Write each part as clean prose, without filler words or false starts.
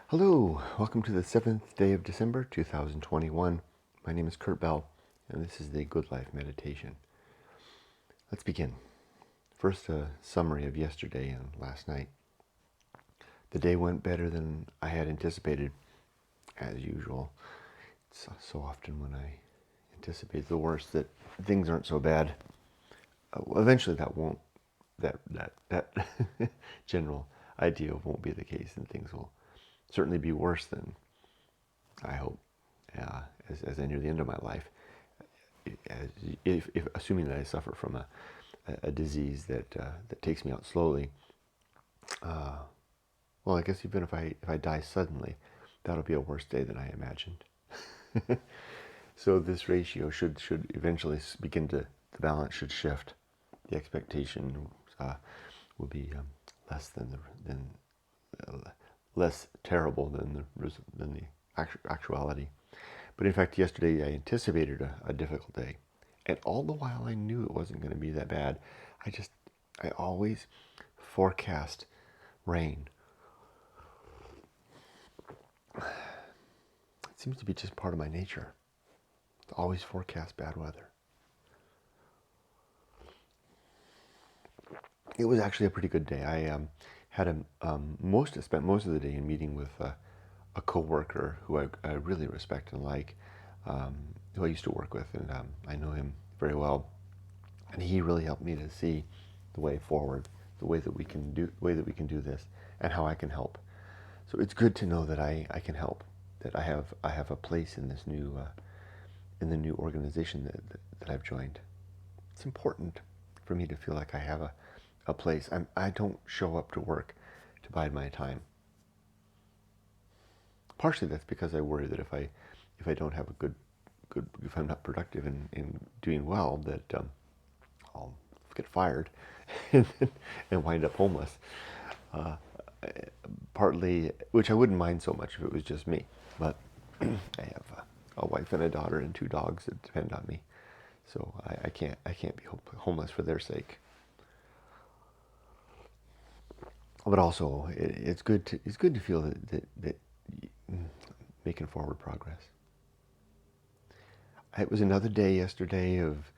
Hello, welcome to the 7th day of December 2021. My name is Kurt Bell, and this is the Good Life Meditation. Let's begin. First, a summary of yesterday and last night. The day went better than I had anticipated, as usual. It's so often when I anticipate the worst that things aren't so bad. Eventually, that general idea won't be the case, and things will certainly be worse than I hope, as I near the end of my life, if assuming that I suffer from a disease that takes me out slowly. Well, I guess even if I die suddenly, that'll be a worse day than I imagined. So this ratio should eventually begin to, the balance should shift. The expectation will be less terrible than the actuality. But in fact, yesterday I anticipated a difficult day, and all the while I knew it wasn't going to be that bad. I always forecast rain. It seems to be just part of my nature to always forecast bad weather. It was actually a pretty good day. I spent most of the day in meeting with a coworker who I really respect and like, who I used to work with, and I know him very well. And he really helped me to see the way forward, the way that we can do this, and how I can help. So it's good to know that I can help, that I have a place in this new in the new organization that I've joined. It's important for me to feel like I have a place. I don't show up to work to bide my time. Partially that's because I worry that if I don't have if I'm not productive in doing well, that I'll get fired and wind up homeless. Partly, which I wouldn't mind so much if it was just me, but I have a wife and a daughter and 2 dogs that depend on me, so I can't be homeless for their sake. But also, it's good to feel that making forward progress. It was another day yesterday of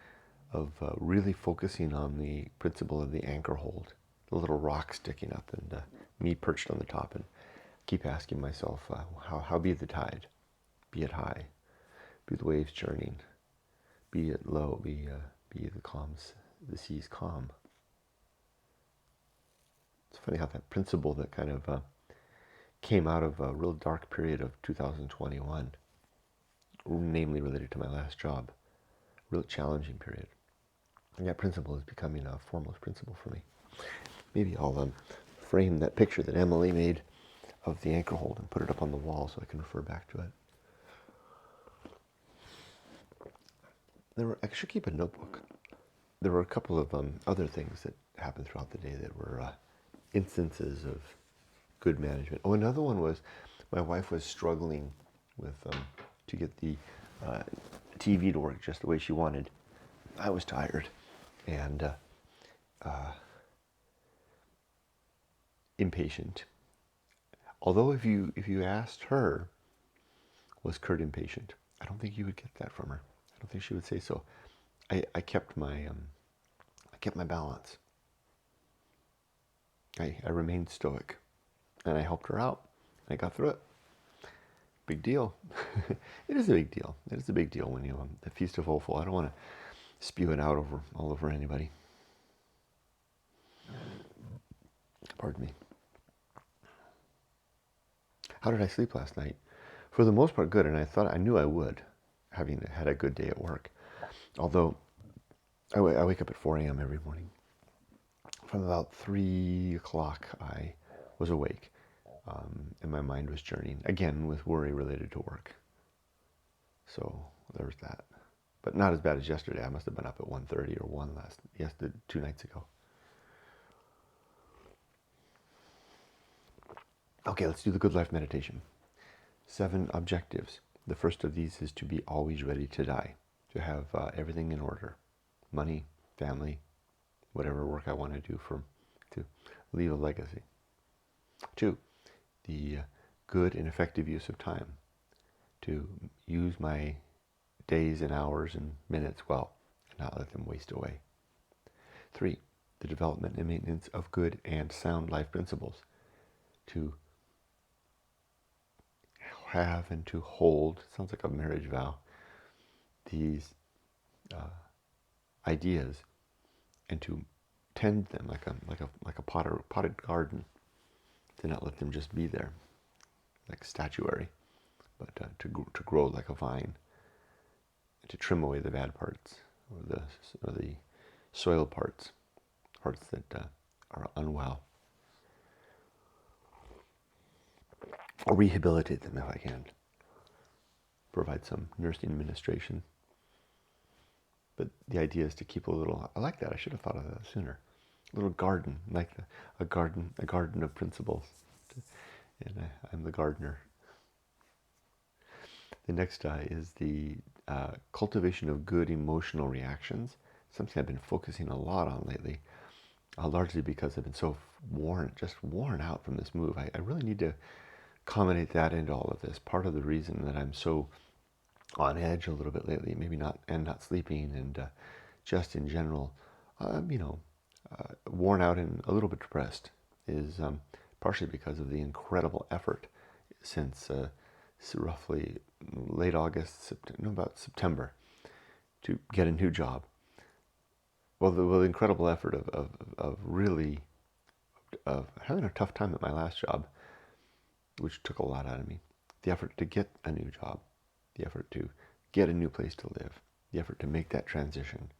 really focusing on the principle of the Anchorhold, the little rock sticking up, and me perched on the top, and keep asking myself, how be the tide, be it high, be the waves churning, be it low, be the seas calm. It's funny how that principle that kind of came out of a real dark period of 2021, namely related to my last job, real challenging period. And that principle is becoming a foremost principle for me. Maybe I'll frame that picture that Emily made of the Anchorhold and put it up on the wall so I can refer back to it. I should keep a notebook. There were a couple of other things that happened throughout the day that were instances of good management. Oh, another one was my wife was struggling with to get the TV to work just the way she wanted. I was tired and impatient. Although if you asked her, was Kurt impatient? I don't think you would get that from her. I don't think she would say so. I kept my balance. I remained stoic, and I helped her out. I got through it. Big deal. It is a big deal. It is a big deal when you the Feast of Offal. I don't want to spew it out all over anybody. Pardon me. How did I sleep last night? For the most part, good, and I knew I would, having had a good day at work. Although I wake up at 4 a.m. every morning. From about 3 o'clock, I was awake, and my mind was journeying, again with worry related to work. So there was that. But not as bad as yesterday. I must have been up at 1:30 or 1 2 nights ago. Okay, let's do the Good Life Meditation. 7 objectives. The first of these is to be always ready to die, to have everything in order. Money, family, whatever work I want to do to leave a legacy. 2, the good and effective use of time, to use my days and hours and minutes well, and not let them waste away. 3, the development and maintenance of good and sound life principles, to have and to hold, sounds like a marriage vow, these ideas, and to tend them like a potted garden, to not let them just be there like statuary, but to grow like a vine, and to trim away the bad parts, or the soil parts that are unwell, or rehabilitate them if I can. Provide some nursing administration. But the idea is to keep a little, I like that, I should have thought of that sooner. A little garden, like a garden of principles. And I'm the gardener. The next is the cultivation of good emotional reactions, something I've been focusing a lot on lately, largely because I've been so worn out from this move. I really need to accommodate that into all of this. Part of the reason that I'm so on edge a little bit lately, maybe not sleeping, and just in general, worn out and a little bit depressed, is partially because of the incredible effort since roughly late August, about September, to get a new job. Well, the incredible effort of really having a tough time at my last job, which took a lot out of me. The effort to get a new job, the effort to get a new place to live, the effort to make that transition,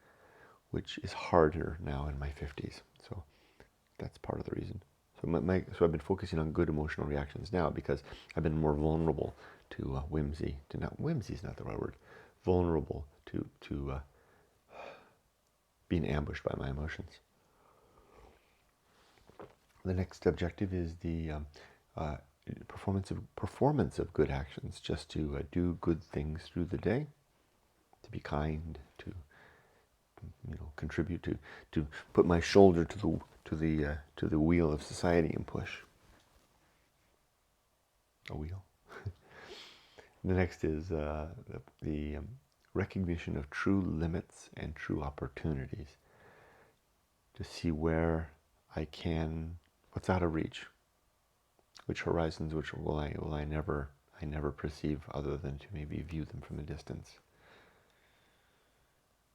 which is harder now in my 50s. So that's part of the reason. So I've been focusing on good emotional reactions now, because I've been more vulnerable to whimsy. Whimsy is not the right word. Vulnerable to being ambushed by my emotions. The next objective is the performance of good actions, just to do good things through the day, to be kind, to contribute, to put my shoulder to the wheel of society and push a wheel. The next is the recognition of true limits and true opportunities, to see where I can, what's out of reach, which horizons, which will I never perceive other than to maybe view them from a distance.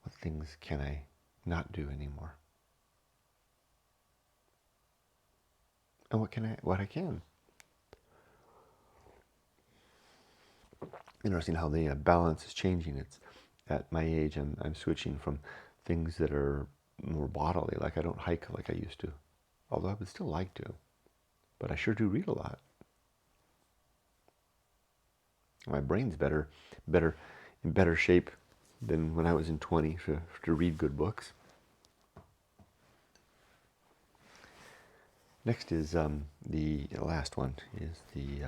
What things can I not do anymore? And what I can. Interesting how the balance is changing. It's at my age, I'm switching from things that are more bodily, like I don't hike like I used to, although I would still like to, but I sure do read a lot. My brain's in better shape than when I was in 20 to read good books. Next is the last one is the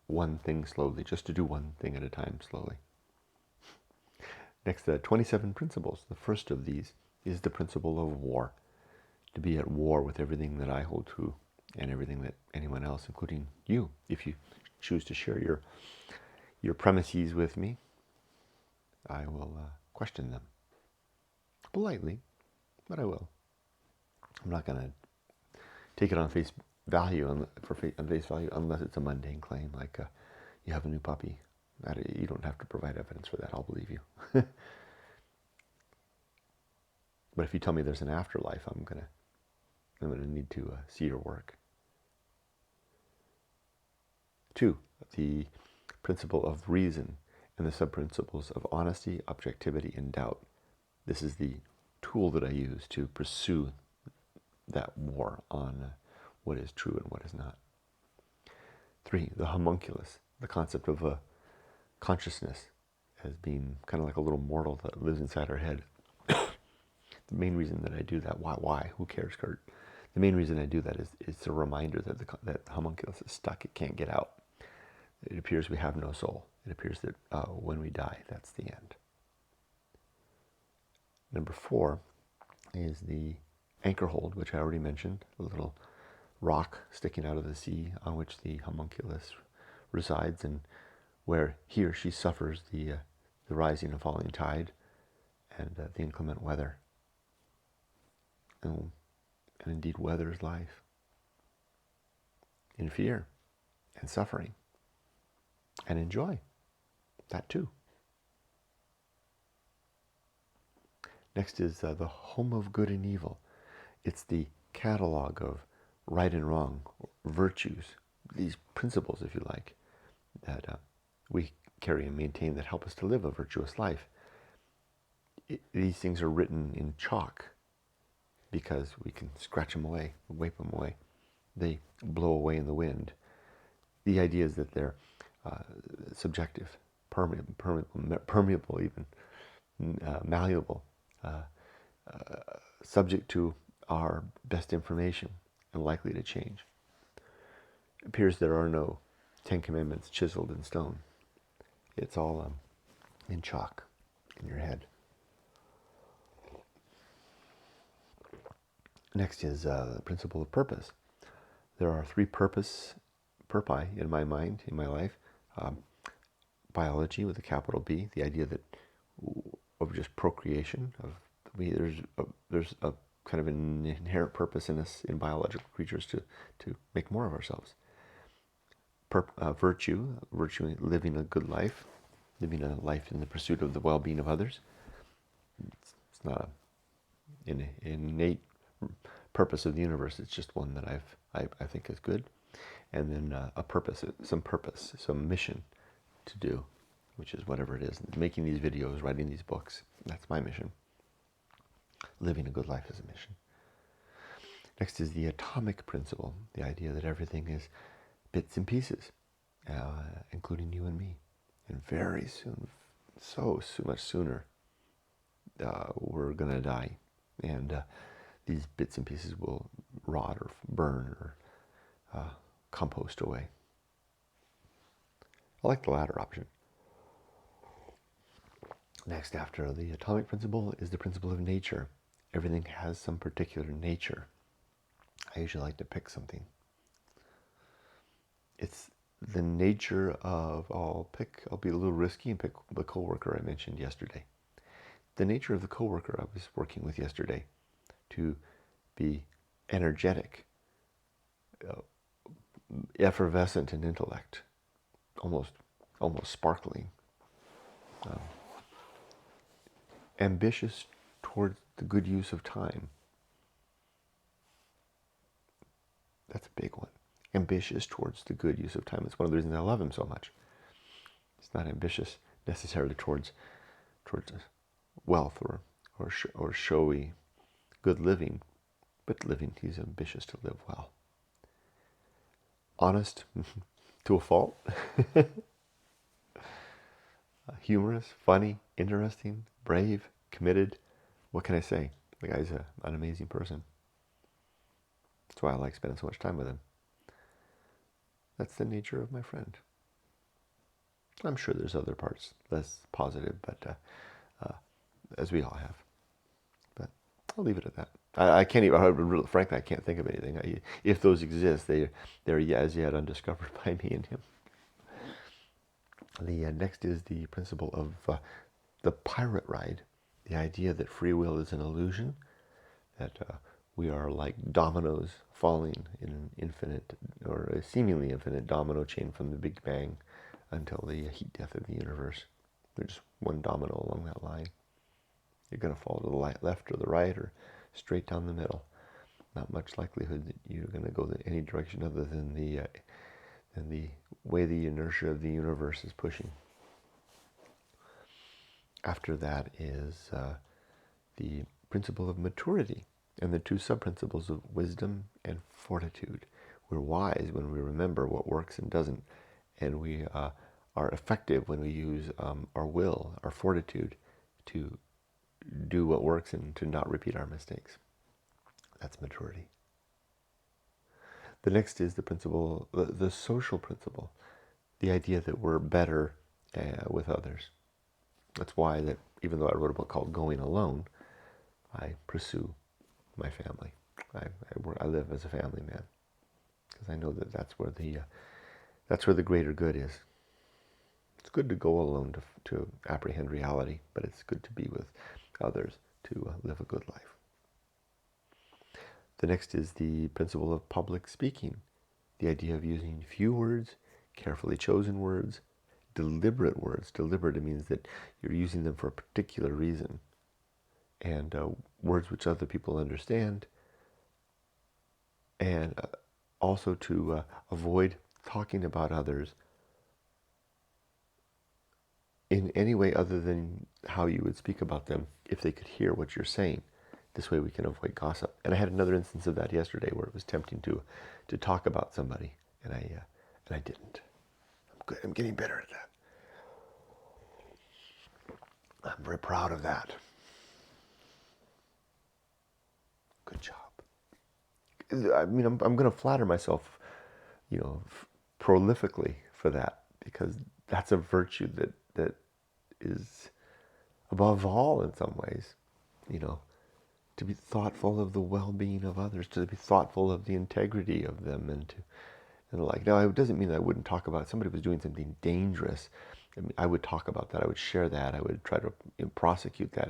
one thing slowly, just to do one thing at a time slowly. Next, 27 principles. The first of these is the principle of war, to be at war with everything that I hold true and everything that anyone else, including you, if you choose to share your premises with me, I will question them politely, but I will. I'm not going to take it on face value unless it's a mundane claim, like you have a new puppy. You don't have to provide evidence for that. I'll believe you. But if you tell me there's an afterlife, I'm gonna need to see your work. 2, the principle of reason and the sub-principles of honesty, objectivity, and doubt. This is the tool that I use to pursue that war on what is true and what is not. 3, the homunculus, the concept of consciousness as being kind of like a little mortal that lives inside our head. The main reason that I do that, why? Who cares, Kurt? The main reason I do that is a reminder that the homunculus is stuck. It can't get out. It appears we have no soul. It appears that when we die, that's the end. Number 4 is the Anchorhold, which I already mentioned, a little rock sticking out of the sea on which the homunculus resides, and where he or she suffers the rising and falling tide and the inclement weather. And indeed weathers life in fear and suffering and in joy, that too. Next is the home of good and evil. It's the catalog of right and wrong, virtues, these principles, if you like, that we carry and maintain that help us to live a virtuous life. These things are written in chalk because we can scratch them away, wipe them away. They blow away in the wind. The idea is that they're subjective, permeable even, malleable, subject to our best information and likely to change. It appears there are no Ten Commandments chiseled in stone. It's all in chalk in your head. Next is the principle of purpose. There are three purpi in my mind, in my life. Biology with a capital B, the idea that of just procreation. There's a kind of an inherent purpose in us, in biological creatures, to make more of ourselves. Virtue, living a good life, living a life in the pursuit of the well-being of others. It's not an innate purpose of the universe. It's just one that I think is good. And then a purpose, some mission to do, which is whatever it is. Making these videos, writing these books, that's my mission. Living a good life is a mission. Next is the atomic principle, the idea that everything is bits and pieces, including you and me. And very soon, so much sooner, we're going to die. And these bits and pieces will rot or burn or compost away. I like the latter option. Next, after the atomic principle, is the principle of nature. Everything has some particular nature. I usually like to pick something. It's the nature of, I'll be a little risky and pick the coworker I mentioned yesterday. The nature of the coworker I was working with yesterday, to be energetic, effervescent in intellect, almost sparkling, ambitious towards the good use of time. That's a big one. Ambitious towards the good use of time. It's one of the reasons I love him so much. He's not ambitious necessarily towards wealth or showy good living, but he's ambitious to live well. Honest to a fault. Humorous, funny, interesting, brave, committed. What can I say? The guy's an amazing person. That's why I like spending so much time with him. That's the nature of my friend. I'm sure there's other parts less positive, but as we all have. But I'll leave it at that. I can't even, frankly, I can't think of anything. If those exist, they're as yet undiscovered by me and him. The next is the principle of the pirate ride, the idea that free will is an illusion, that we are like dominoes falling in an infinite or a seemingly infinite domino chain from the Big Bang until the heat death of the universe. There's one domino along that line. You're going to fall to the left or the right or straight down the middle. Not much likelihood that you're going to go any direction other than the way the inertia of the universe is pushing. After that is the principle of maturity and the two sub-principles of wisdom and fortitude. We're wise when we remember what works and doesn't, and we are effective when we use our will, our fortitude, to do what works and to not repeat our mistakes. That's maturity. The next is the principle, the social principle, the idea that we're better with others. That's why that even though I wrote a book called Going Alone, I pursue my family. I live as a family man because I know that that's where the greater good is. It's good to go alone to apprehend reality, but it's good to be with others to live a good life. The next is the principle of public speaking, the idea of using few words, carefully chosen words, deliberate words. Deliberate means that you're using them for a particular reason, and words which other people understand, and also to avoid talking about others in any way other than how you would speak about them if they could hear what you're saying. This way we can avoid gossip. And I had another instance of that yesterday where it was tempting to talk about somebody, and I didn't. I'm good. I'm getting better at that. I'm very proud of that. Good job. I mean, I'm going to flatter myself, prolifically for that, because that's a virtue that is above all in some ways, to be thoughtful of the well-being of others, to be thoughtful of the integrity of them, and like. Now, it doesn't mean that I wouldn't talk about somebody was doing something dangerous. I mean, I would talk about that. I would share that. I would try to prosecute that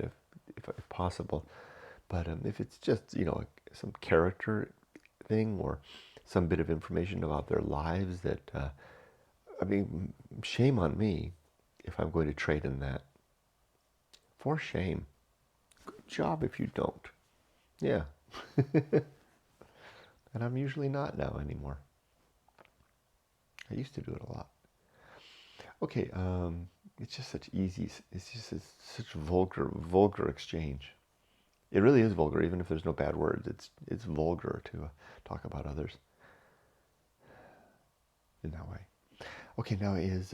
if possible. But if it's just some character thing or some bit of information about their lives that shame on me if I'm going to trade in that. For shame. Good job if you don't. Yeah. And I'm usually not now anymore. I used to do it a lot. Okay, it's just such vulgar exchange. It really is vulgar, even if there's no bad words. It's vulgar to talk about others in that way. Okay, now is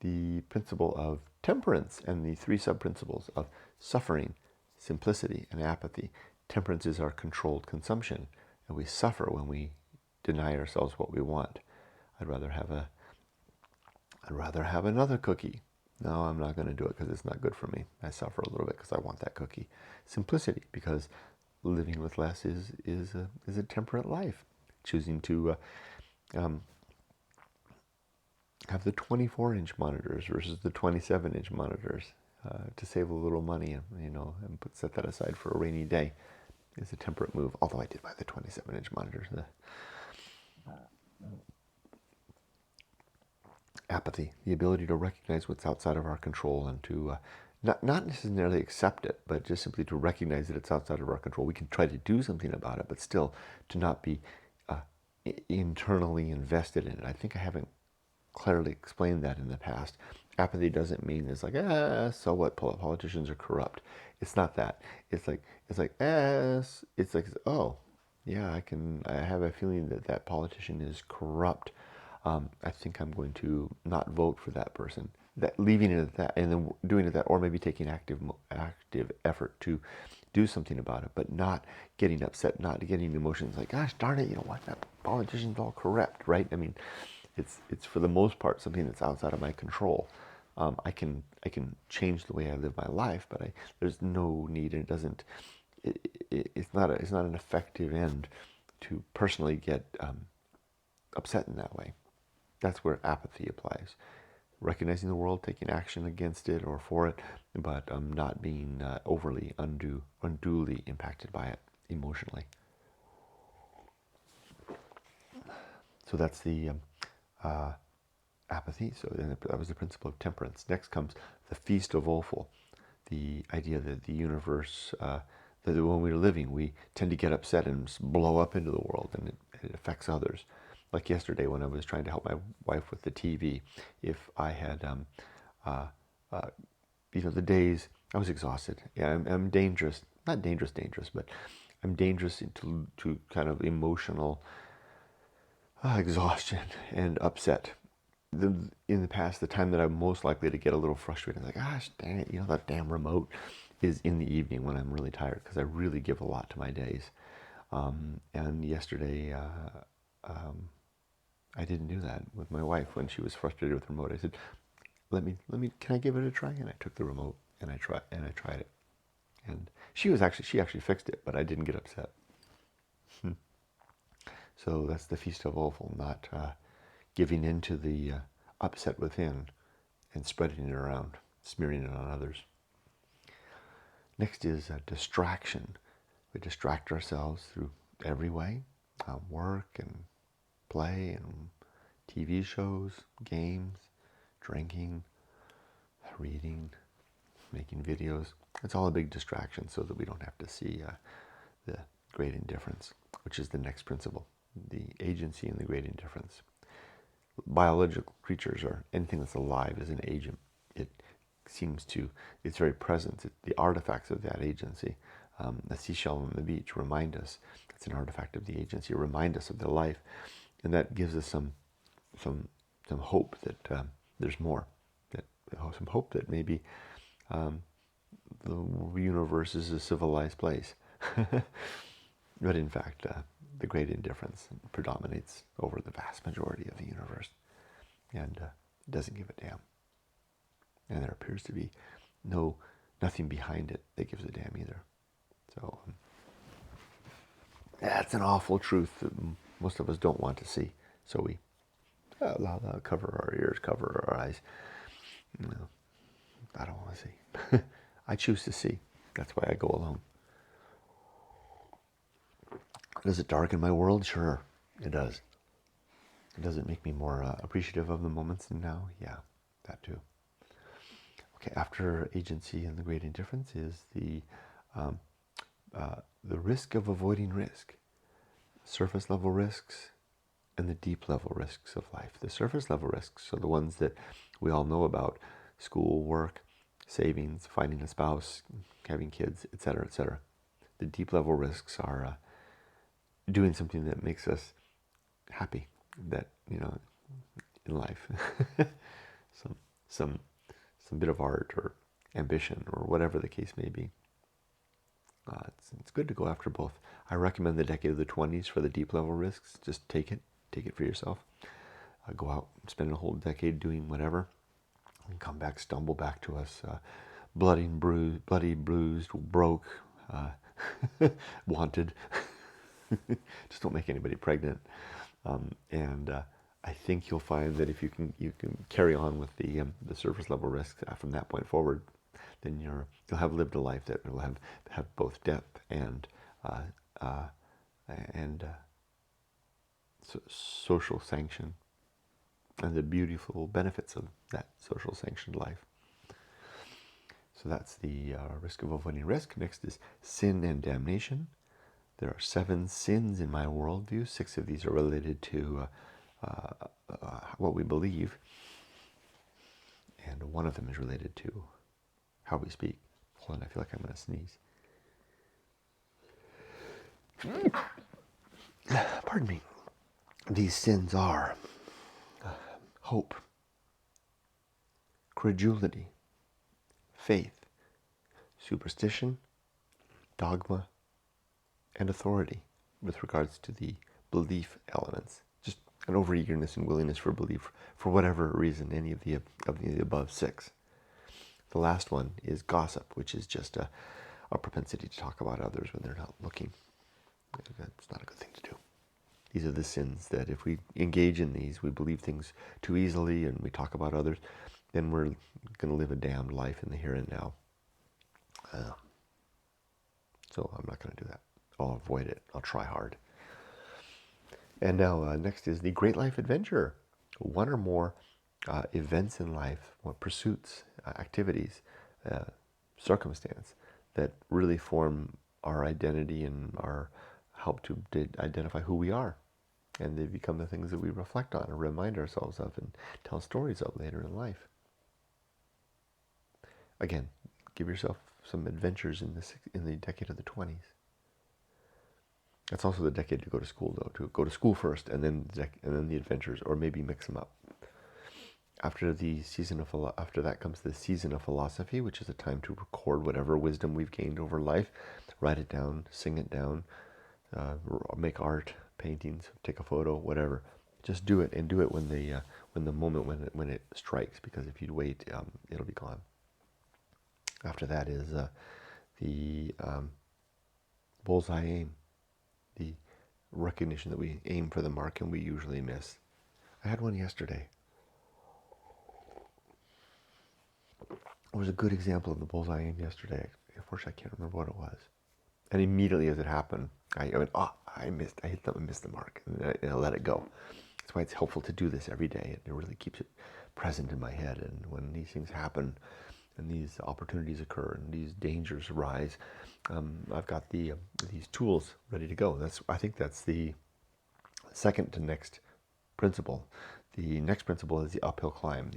the principle of temperance and the three sub-principles of suffering, simplicity, and apathy. Temperance is our controlled consumption, and we suffer when we deny ourselves what we want. I'd rather have another cookie. No, I'm not going to do it because it's not good for me. I suffer a little bit because I want that cookie. Simplicity, because living with less is a temperate life. Choosing to have the 24-inch monitors versus the 27-inch monitors to save a little money, and set that aside for a rainy day is a temperate move. Although I did buy the 27-inch monitors. Apathy, the ability to recognize what's outside of our control and to not necessarily accept it, but just simply to recognize that it's outside of our control. We can try to do something about it, but still to not be internally invested in it. I think I haven't clearly explained that in the past. Apathy doesn't mean it's like, so what, politicians are corrupt. It's not that. It's like, oh, yeah, I have a feeling that politician is corrupt. I think I'm going to not vote for that person. That leaving it at that, and then doing it that, or maybe taking active effort to do something about it, but not getting upset, not getting emotions like, gosh darn it, what, that politician's all corrupt, right? I mean, it's for the most part something that's outside of my control. I can change the way I live my life, but there's no need, and it's not an effective end to personally get upset in that way. That's where apathy applies. Recognizing the world, taking action against it or for it, but not being unduly impacted by it emotionally. So that's the apathy. So that was the principle of temperance. Next comes the Feast of Offal, the idea that the universe, that when we're living, we tend to get upset and blow up into the world, and it affects others. Like yesterday when I was trying to help my wife with the TV, if I had, the days, I was exhausted. Yeah, I'm dangerous, not dangerous, but I'm dangerous to kind of emotional exhaustion and upset. In the past, the time that I'm most likely to get a little frustrated, like, gosh, dang it, that damn remote, is in the evening when I'm really tired, because I really give a lot to my days. And yesterday, I didn't do that with my wife when she was frustrated with the remote. I said, can I give it a try? And I took the remote and I tried it. And She actually fixed it, but I didn't get upset. So that's the Feast of Offal, not giving in to the upset within and spreading it around, smearing it on others. Next is distraction. We distract ourselves through every way, work and play and TV shows, games, drinking, reading, making videos. It's all a big distraction so that we don't have to see the great indifference, which is the next principle, the agency and the great indifference. Biological creatures, or anything that's alive, is an agent. It's very present. The artifacts of that agency, a seashell on the beach, remind us. It's an artifact of the agency, remind us of their life, and that gives us some hope that there's more. Some hope that maybe the universe is a civilized place. But in fact, the great indifference predominates over the vast majority of the universe, and doesn't give a damn. And there appears to be nothing behind it that gives a damn either. So that's an awful truth that most of us don't want to see. So we allow that, cover our ears, cover our eyes. No, I don't want to see. I choose to see. That's why I go alone. Does it darken my world? Sure, it does. Does it make me more appreciative of the moments and now? Yeah, that too. Okay, after agency and the great indifference is the risk of avoiding risk. Surface level risks and the deep level risks of life. The surface level risks are the ones that we all know about: school, work, savings, finding a spouse, having kids, etc., etc. The deep level risks are doing something that makes us happy, that, in life. some bit of art or ambition or whatever the case may be. It's good to go after both. I recommend the decade of the 20s for the deep level risks. Just take it for yourself. Go out, spend a whole decade doing whatever, and come back, stumble back to us, bloody, bruised, broke, wanted. Just don't make anybody pregnant. And I think you'll find that if you can carry on with the surface level risks from that point forward, then you'll have lived a life that will have both depth and social sanction, and the beautiful benefits of that social sanctioned life. So that's the risk of avoiding risk. Next is sin and damnation. There are 7 sins in my worldview. 6 of these are related to what we believe, and one of them is related to how we speak. Hold on, I feel like I'm going to sneeze. Pardon me. These sins are hope, credulity, faith, superstition, dogma, and authority with regards to the belief elements. Just an overeagerness and willingness for belief for whatever reason, any of the above 6. The last one is gossip, which is just a propensity to talk about others when they're not looking. That's not a good thing to do. These are the sins that if we engage in these, we believe things too easily and we talk about others, then we're going to live a damned life in the here and now. So I'm not going to do that. I'll avoid it. I'll try hard. And now next is the great life adventure. One or more events in life, or pursuits, activities, circumstance that really form our identity and help to identify who we are. And they become the things that we reflect on and remind ourselves of and tell stories of later in life. Again, give yourself some adventures in the decade of the 20s. That's also the decade to go to school, though. To go to school first, and then the adventures, or maybe mix them up. After that comes the season of philosophy, which is a time to record whatever wisdom we've gained over life, write it down, sing it down, make art, paintings, take a photo, whatever. Just do it, and do it when the moment when it strikes, because if you wait, it'll be gone. After that is the bullseye aim, the recognition that we aim for the mark and we usually miss. I had one yesterday. It was a good example of the bullseye aim yesterday. Unfortunately, I can't remember what it was. And immediately as it happened, I went, I hit them and missed the mark. And I let it go. That's why it's helpful to do this every day. It really keeps it present in my head. And when these things happen and these opportunities occur and these dangers arise, I've got these tools ready to go. I think that's the second to next principle. The next principle is the uphill climb.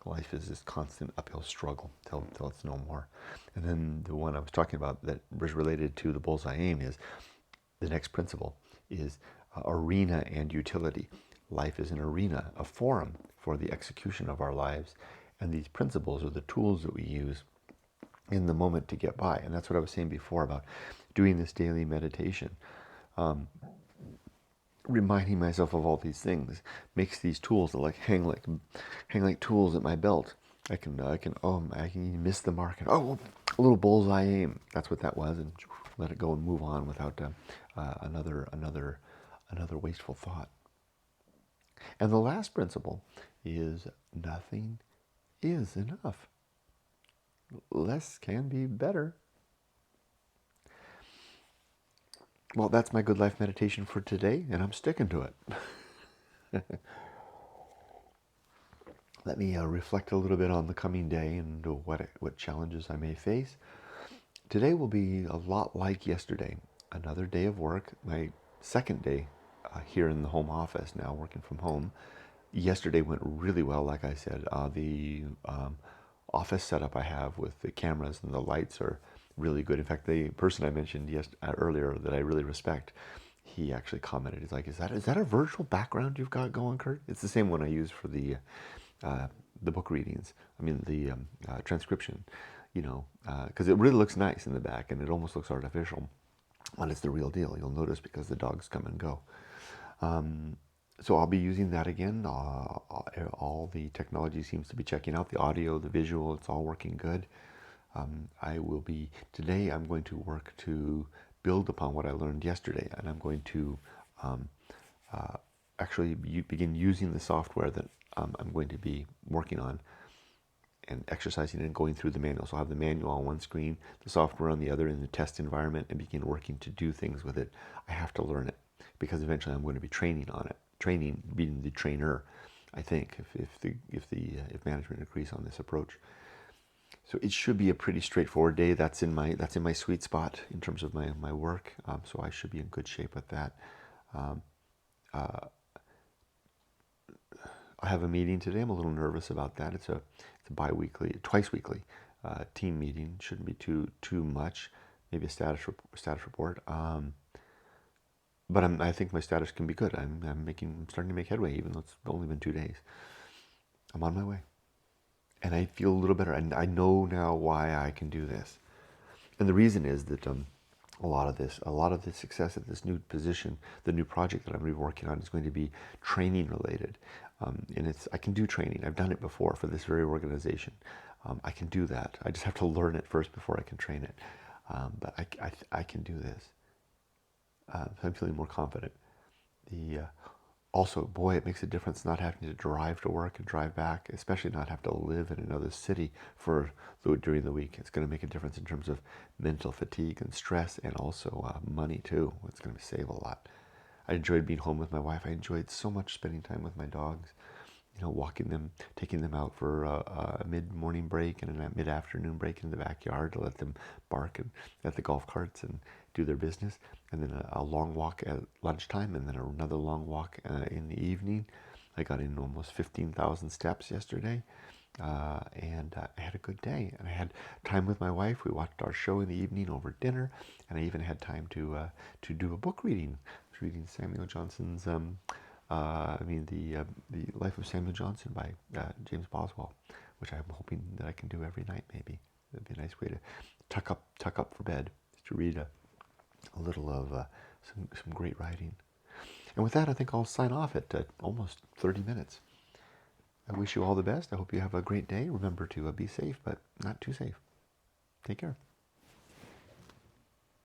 Life is this constant uphill struggle till it's no more. And then the one I was talking about that was related to the bullseye aim is the next principle is arena and utility. Life is an arena, a forum for the execution of our lives. And these principles are the tools that we use in the moment to get by. And that's what I was saying before about doing this daily meditation. Reminding myself of all these things makes these tools that hang like tools at my belt. I can miss the mark and a little bullseye aim. That's what that was, and let it go and move on without another wasteful thought. And the last principle is nothing is enough. Less can be better. Well, that's my good life meditation for today, and I'm sticking to it. Let me reflect a little bit on the coming day and what challenges I may face. Today will be a lot like yesterday. Another day of work, my second day here in the home office now, working from home. Yesterday went really well, like I said. The office setup I have with the cameras and the lights are really good. In fact, the person I mentioned earlier that I really respect, he actually commented, he's like, is that a virtual background you've got going, Kurt? It's the same one I use for the book readings. I mean, the transcription, because it really looks nice in the back and it almost looks artificial. But it's the real deal. You'll notice because the dogs come and go. So I'll be using that again. All the technology seems to be checking out. The audio, the visual, it's all working good. Today I'm going to work to build upon what I learned yesterday, and I'm going to actually begin using the software that I'm going to be working on and exercising and going through the manual. So I'll have the manual on one screen, the software on the other in the test environment, and begin working to do things with it. I have to learn it because eventually I'm going to be training on it. Training, being the trainer, I think, if management agrees on this approach. So it should be a pretty straightforward day. That's in my sweet spot in terms of my work. So I should be in good shape with that. I have a meeting today. I'm a little nervous about that. It's a twice weekly team meeting. Shouldn't be too much. Maybe a status report. But I think my status can be good. I'm starting to make headway, even though it's only been 2 days. I'm on my way, and I feel a little better. And I know now why I can do this. And the reason is that a lot of the success at this new position, the new project that I'm going to be working on, is going to be training related. And I can do training. I've done it before for this very organization. I can do that. I just have to learn it first before I can train it. But I can do this. So I'm feeling more confident. Also, boy, it makes a difference not having to drive to work and drive back, especially not have to live in another city during the week. It's going to make a difference in terms of mental fatigue and stress, and also money too. It's going to save a lot. I enjoyed being home with my wife. I enjoyed so much spending time with my dogs. Walking them, taking them out for a mid-morning break and a mid-afternoon break in the backyard to let them bark at the golf carts and do their business, and then a long walk at lunchtime, and then another long walk in the evening. I got in almost 15,000 steps yesterday, and I had a good day. And I had time with my wife. We watched our show in the evening over dinner, and I even had time to do a book reading. I was reading Samuel Johnson's. The Life of Samuel Johnson by James Boswell, which I'm hoping that I can do every night. Maybe it'd be a nice way to tuck up for bed, to read a little of some great writing. And with that, I think I'll sign off at almost 30 minutes. I wish you all the best. I hope you have a great day. Remember to be safe, but not too safe. Take care.